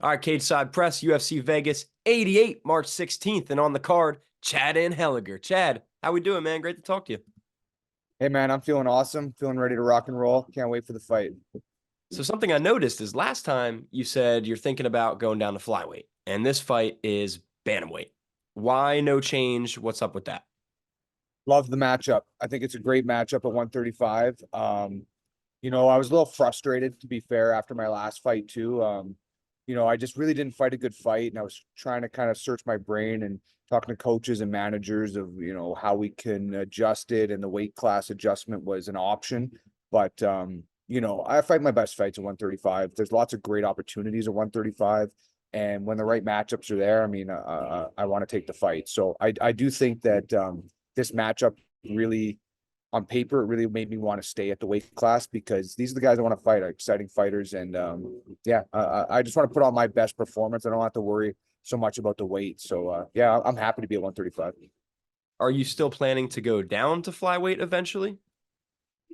All right, Cage Side Press, UFC Vegas 88, March 16th. And on the card, Chad Anheliger. Chad, how we doing, man? Great to talk to you. Hey man, I'm feeling awesome, feeling ready to rock and roll. Can't wait for the fight. So something I noticed is last time you said you're thinking about going down to flyweight, and this fight is bantamweight. Why no change? What's up with that? Love the matchup. I think it's a great matchup at 135. I was a little frustrated, to be fair, after my last fight too. I just really didn't fight a good fight, and I was trying to kind of search my brain and talking to coaches and managers of how we can adjust it, and the weight class adjustment was an option. But I fight my best fights at 135. There's lots of great opportunities at 135, and when the right matchups are there, I want to take the fight. So I do think that this matchup really, on paper, it really made me want to stay at the weight class because these are the guys I want to fight, are exciting fighters. And I just want to put on my best performance. I don't have to worry so much about the weight. So I'm happy to be at 135. Are you still planning to go down to flyweight eventually?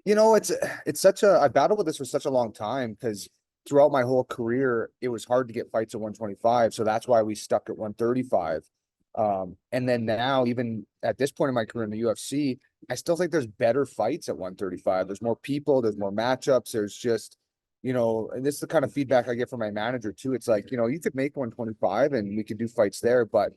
It's such a, I battled with this for such a long time because throughout my whole career, it was hard to get fights at 125. So that's why we stuck at 135. And then now, even at this point in my career in the UFC, I still think there's better fights at 135. There's more people, there's more matchups. There's just, and this is the kind of feedback I get from my manager too. It's like, you could make 125 and we could do fights there, but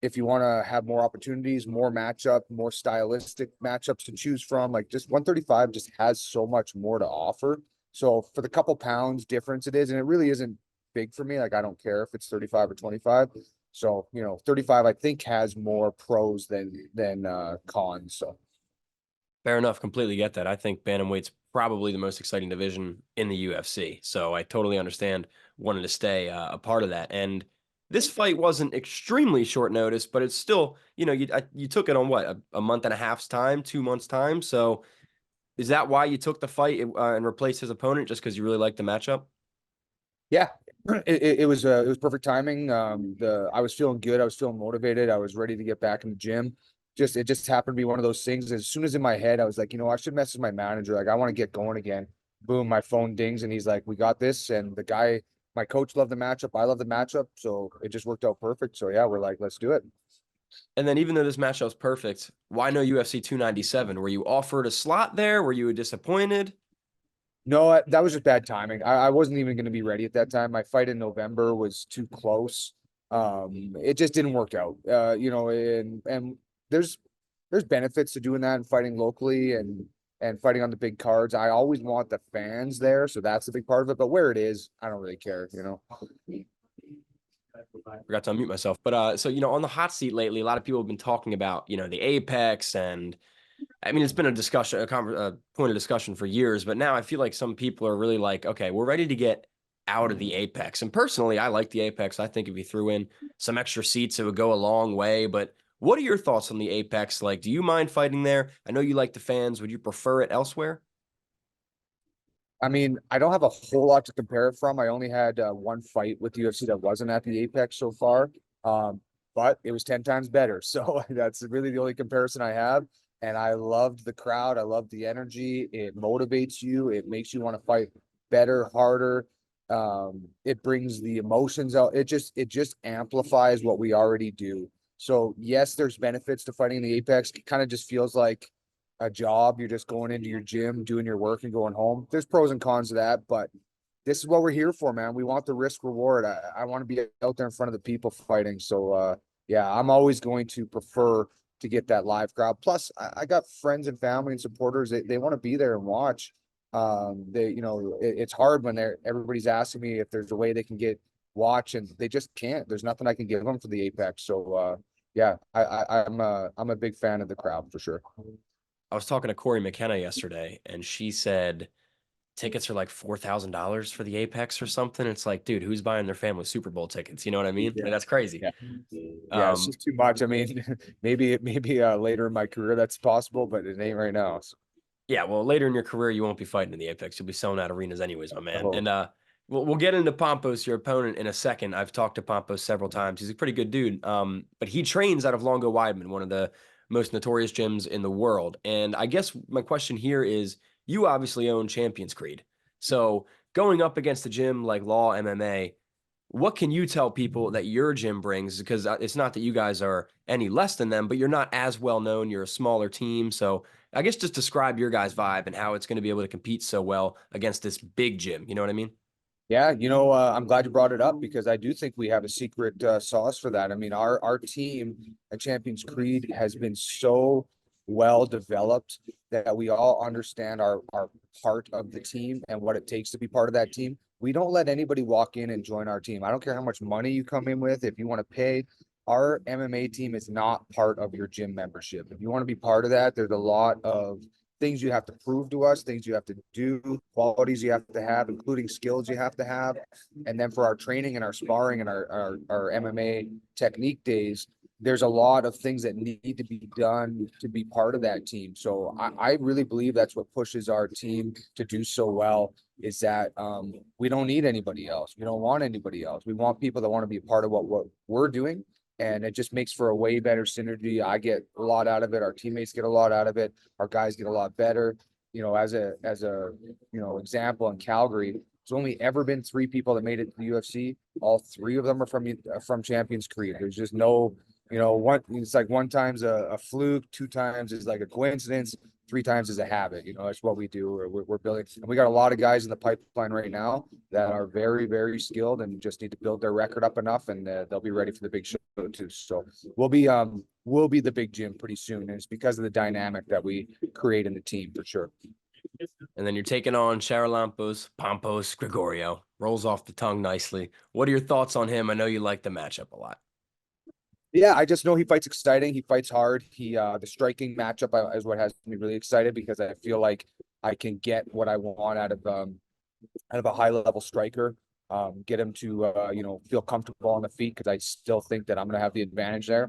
if you want to have more opportunities, more matchup, more stylistic matchups to choose from, like just 135 just has so much more to offer. So for the couple pounds difference it is, and it really isn't big for me. Like I don't care if it's 35 or 25. So, 35 I think has more pros than cons. So Fair enough. Completely get that. I think bantamweight's probably the most exciting division in the UFC. So I totally understand wanting to stay a part of that. And this fight wasn't extremely short notice, but it's still, you took it on what, a month and a half's time, 2 months time. So is that why you took the fight and replaced his opponent just because you really liked the matchup? yeah, it was perfect timing. I was feeling good. I was feeling motivated. I was ready to get back in the gym. It just happened to be one of those things. As soon as in my head, I was like, I should message my manager. Like, I want to get going again. Boom, my phone dings, and he's like, "We got this." And the guy, my coach, loved the matchup. I love the matchup, so it just worked out perfect. So yeah, we're like, let's do it. And then even though this matchup's perfect, why no UFC 297? Were you offered a slot there? Were you disappointed? No, that was just bad timing. I wasn't even going to be ready at that time. My fight in November was too close. It just didn't work out. And there's benefits to doing that and fighting locally and fighting on the big cards. I always want the fans there, so that's a big part of it. But where it is, I don't really care. Forgot to unmute myself. But so on the hot seat lately, a lot of people have been talking about the Apex, and I mean it's been a discussion, a point of discussion for years. But now I feel like some people are really like, okay, we're ready to get out of the Apex. And personally, I like the Apex. I think if you threw in some extra seats, it would go a long way. But what are your thoughts on the Apex? Like, do you mind fighting there? I know you like the fans. Would you prefer it elsewhere? I mean, I don't have a whole lot to compare it from. I only had one fight with the UFC that wasn't at the Apex so far, but it was 10 times better. So that's really the only comparison I have. And I loved the crowd. I loved the energy. It motivates you. It makes you want to fight better, harder. It brings the emotions out. It just amplifies what we already do. So yes, there's benefits to fighting the Apex. It kind of just feels like a job. You're just going into your gym, doing your work and going home. There's pros and cons to that, but this is what we're here for, man. We want the risk reward. I want to be out there in front of the people fighting. So yeah, I'm always going to prefer to get that live crowd. Plus, I got friends and family and supporters. They want to be there and watch. It's hard when everybody's asking me if there's a way they can get watch, and they just can't. There's nothing I can give them for the Apex. So yeah, I'm a big fan of the crowd for sure. I was talking to Corey McKenna yesterday, and she said tickets are like $4,000 for the Apex or something. It's like, dude, who's buying their family Super Bowl tickets? You know what I mean? Yeah. Like, that's crazy. Yeah. Yeah, it's just too much. I mean, maybe later in my career that's possible, but it ain't right now. So, Yeah, well, later in your career, you won't be fighting in the Apex. You'll be selling out arenas anyways, my I man. hope. And we'll get into Pompos, your opponent, in a second. I've talked to Pompos several times. He's a pretty good dude. But he trains out of Longo Weidman, one of the most notorious gyms in the world. And I guess my question here is, you obviously own Champions Creed. So going up against a gym like Law MMA, what can you tell people that your gym brings? Because it's not that you guys are any less than them, but you're not as well known. You're a smaller team. So I guess just describe your guys' vibe and how it's going to be able to compete so well against this big gym. You know what I mean? Yeah, I'm glad you brought it up because I do think we have a secret sauce for that. I mean, our team at Champions Creed has been so well developed that we all understand our part of the team and what it takes to be part of that team. We don't let anybody walk in and join our team. I don't care how much money you come in with. If you want to pay, our MMA team is not part of your gym membership. If you want to be part of that, there's a lot of things you have to prove to us, things you have to do, qualities you have to have, including skills you have to have. And then for our training and our sparring and our MMA technique days, there's a lot of things that need to be done to be part of that team. So I really believe that's what pushes our team to do so well is that we don't need anybody else. We don't want anybody else. We want people that want to be a part of what we're doing. And it just makes for a way better synergy. I get a lot out of it. Our teammates get a lot out of it. Our guys get a lot better. As a example in Calgary, there's only ever been 3 people that made it to the UFC. All 3 of them are from Champions Creed. There's just no, one. It's like one time's a fluke, 2 times is like a coincidence, 3 times is a habit. That's what we do. We're building, and we got a lot of guys in the pipeline right now that are very, very skilled and just need to build their record up enough, and they'll be ready for the big show too. So we'll be the big gym pretty soon, and it's because of the dynamic that we create in the team for sure. And then you're taking on Pampos Gregorio. Rolls off the tongue nicely. What are your thoughts on him? I know you like the matchup a lot. Yeah, I just know he fights exciting. He fights hard. The striking matchup is what has me really excited because I feel like I can get what I want out of a high level striker. Get him to feel comfortable on the feet because I still think that I'm going to have the advantage there.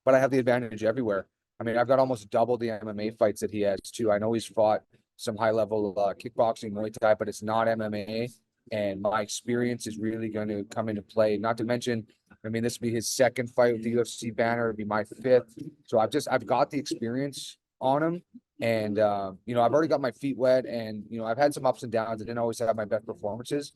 But I have the advantage everywhere. I mean, I've got almost double the MMA fights that he has too. I know he's fought some high level kickboxing, Muay Thai, but it's not MMA. And my experience is really going to come into play. Not to mention, I mean, this will be his 2nd fight with the UFC banner. It'll be my 5th. So I've got the experience on him. And, I've already got my feet wet and, I've had some ups and downs. I didn't always have my best performances,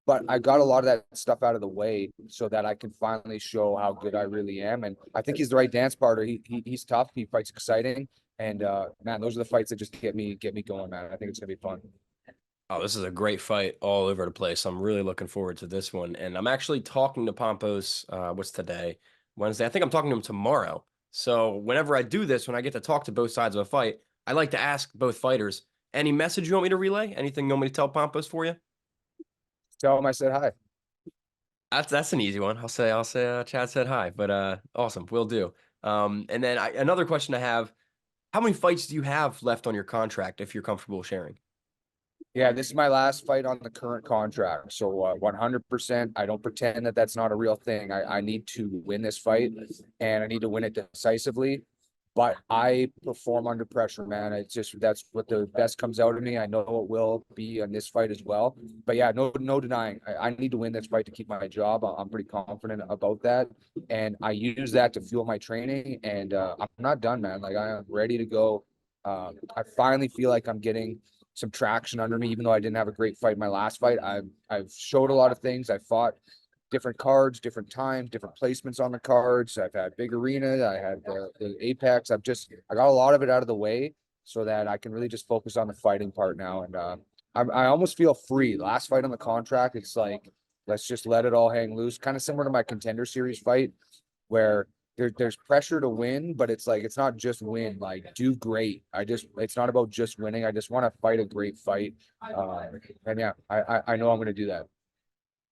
but I got a lot of that stuff out of the way so that I can finally show how good I really am. And I think he's the right dance partner. He's tough. He fights exciting. And, man, those are the fights that just get me going, man. I think it's going to be fun. Oh, this is a great fight all over the place. I'm really looking forward to this one. And I'm actually talking to Pampos, what's today? Wednesday. I think I'm talking to him tomorrow. So whenever I do this, when I get to talk to both sides of a fight, I like to ask both fighters, any message you want me to relay? Anything you want me to tell Pampos for you? Tell him I said hi. That's an easy one. I'll say Chad said hi, but awesome. Will do. And then another question I have, how many fights do you have left on your contract if you're comfortable sharing? Yeah, this is my last fight on the current contract. So 100%. I don't pretend that that's not a real thing. I need to win this fight and I need to win it decisively. But I perform under pressure, man. It's just that's what the best comes out of me. I know it will be in this fight as well. But yeah, no denying. I need to win this fight to keep my job. I'm pretty confident about that. And I use that to fuel my training. And I'm not done, man. Like I am ready to go. I finally feel like I'm getting some traction under me, even though I didn't have a great fight in my last fight. I've showed a lot of things. I fought different cards, different times, different placements on the cards. I've had big arena. I had the Apex. I got a lot of it out of the way so that I can really just focus on the fighting part now. And I almost feel free. Last fight on the contract, it's like, let's just let it all hang loose. Kind of similar to my Contender Series fight where there's pressure to win, but it's like, it's not just win, like do great. It's not about just winning. I just want to fight a great fight. And yeah, I know I'm going to do that.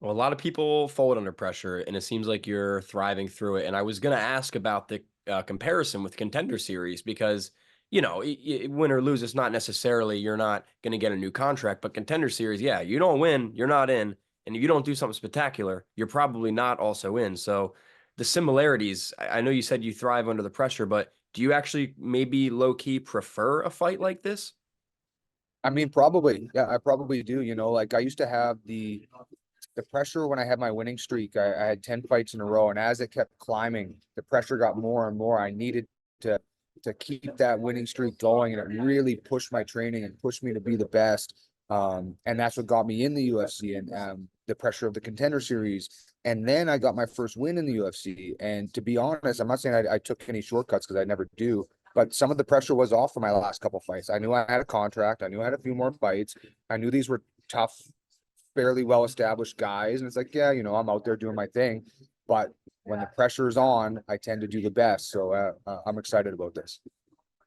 Well, a lot of people fold under pressure, and it seems like you're thriving through it. And I was going to ask about the comparison with Contender Series because, win or lose, it's not necessarily you're not going to get a new contract, but Contender Series, yeah, you don't win, you're not in. And if you don't do something spectacular, you're probably not also in. So the similarities, I know you said you thrive under the pressure, but do you actually maybe low key prefer a fight like this? I mean, probably. Yeah, I probably do. Like I used to have the pressure when I had my winning streak. I had 10 fights in a row, and as it kept climbing, the pressure got more and more. I needed to keep that winning streak going, and it really pushed my training and pushed me to be the best. And that's what got me in the UFC. And the pressure of the Contender Series. And then I got my first win in the UFC. And to be honest, I'm not saying I took any shortcuts because I never do, but some of the pressure was off for my last couple fights. I knew I had a contract. I knew I had a few more fights. I knew these were tough, fairly well-established guys. And it's like, yeah, I'm out there doing my thing. But when the pressure is on, I tend to do the best. So I'm excited about this.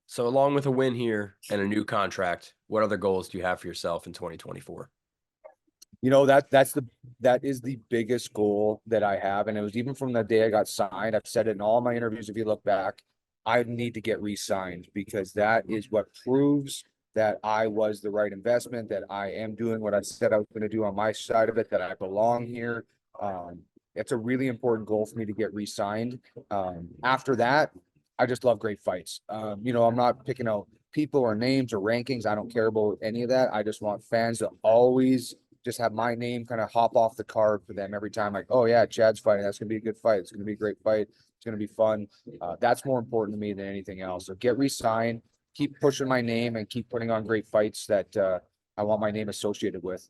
So along with a win here and a new contract, what other goals do you have for yourself in 2024? That is the biggest goal that I have. And it was even from the day I got signed. I've said it in all my interviews. If you look back, I need to get re-signed because that is what proves that I was the right investment, that I am doing what I said I was going to do on my side of it, that I belong here. It's a really important goal for me to get re-signed. After that, I just love great fights. I'm not picking out people or names or rankings. I don't care about any of that. I just want fans to always just have my name kind of hop off the card for them every time. Like, oh yeah, Chad's fighting. That's gonna be a good fight. It's gonna be a great fight. It's gonna be fun. That's more important to me than anything else. So get re-signed, keep pushing my name, and keep putting on great fights that I want my name associated with.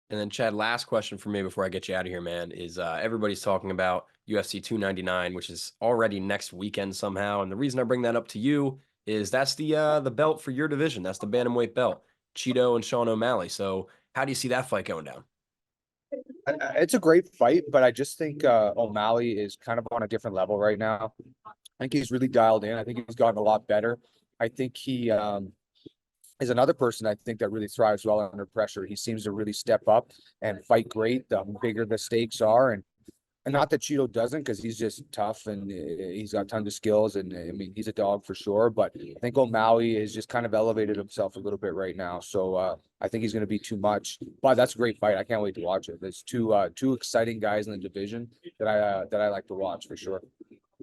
And then Chad, last question for me before I get you out of here, man, is everybody's talking about UFC 299, which is already next weekend somehow. And the reason I bring that up to you is that's the belt for your division. That's the bantamweight belt, Cheeto and Sean O'Malley. So how do you see that fight going down? It's a great fight, but I just think O'Malley is kind of on a different level right now. I think he's really dialed in. I think he's gotten a lot better. I think he is another person I think that really thrives well under pressure. He seems to really step up and fight great. The bigger the stakes are, and not that Cheeto doesn't, because he's just tough and he's got tons of skills, and I mean he's a dog for sure. But I think O'Malley has just kind of elevated himself a little bit right now. So I think he's going to be too much. But that's a great fight. I can't wait to watch it. There's two exciting guys in the division that I like to watch for sure.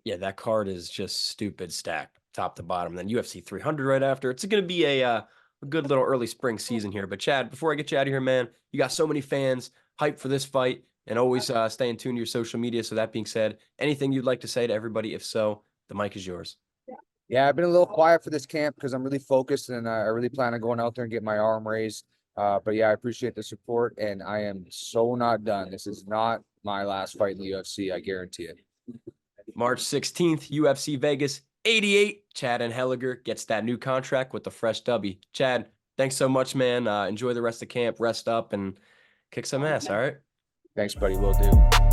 Yeah, that card is just stupid stacked, top to bottom. Then UFC 300 right after. It's going to be a good little early spring season here. But Chad, before I get you out of here, man, you got so many fans hyped for this fight. And always stay in tune to your social media. So that being said, anything you'd like to say to everybody? If so, the mic is yours. Yeah, I've been a little quiet for this camp because I'm really focused and I really plan on going out there and get my arm raised. But yeah, I appreciate the support, and I am so not done. This is not my last fight in the UFC. I guarantee it. March 16th, UFC Vegas 88. Chad Anheliger gets that new contract with the fresh W. Chad, thanks so much, man. Enjoy the rest of camp, rest up, and kick some ass. All right. Thanks, buddy. Will do.